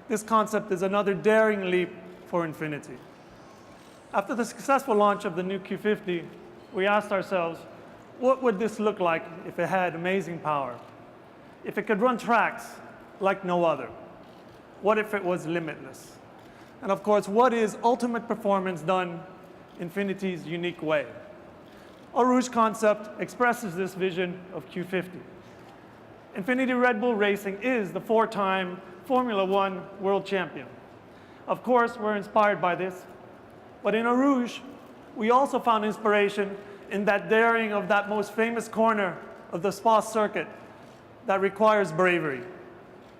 This concept is another daring leap for Infiniti. After the successful launch of the new Q50, we asked ourselves, what would this look like if it had amazing power? If it could run tracks like no other? What if it was limitless? And of course, what is ultimate performance done Infiniti's unique way? Our Rouge concept expresses this vision of Q50. Infiniti Red Bull Racing is the 4-time Formula One world champion. Of course, we're inspired by this, but in Eau Rouge, we also found inspiration in that daring of that most famous corner of the Spa circuit that requires bravery.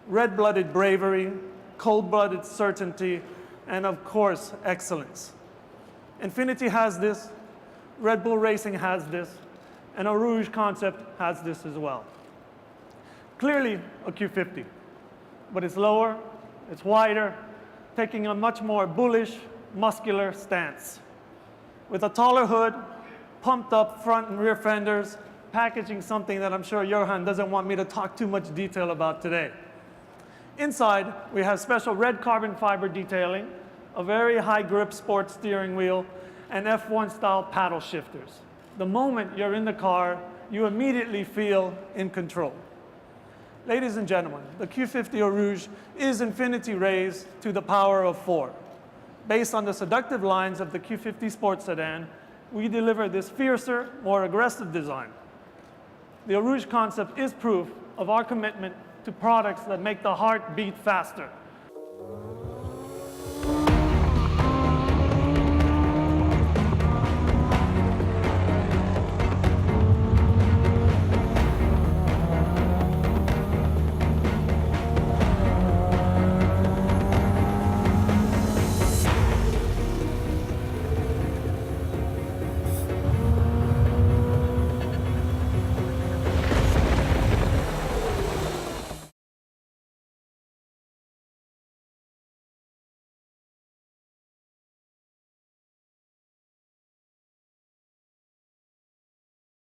Red-blooded bravery, cold-blooded certainty, and of course, excellence. Infiniti has this, Red Bull Racing has this, and Eau Rouge concept has this as well. Clearly a Q50, but it's lower, it's wider, taking a much more bullish, muscular stance. With a taller hood, pumped up front and rear fenders, packaging something that I'm sure Johan doesn't want me to talk too much detail about today. Inside, we have special red carbon fiber detailing, a very high grip sports steering wheel, and F1 style paddle shifters. The moment you're in the car, you immediately feel in control. Ladies and gentlemen, the Q50 Eau Rouge is Infiniti raised to the power of 4. Based on the seductive lines of the Q50 sports sedan, we deliver this fiercer, more aggressive design. The Eau Rouge concept is proof of our commitment to products that make the heart beat faster.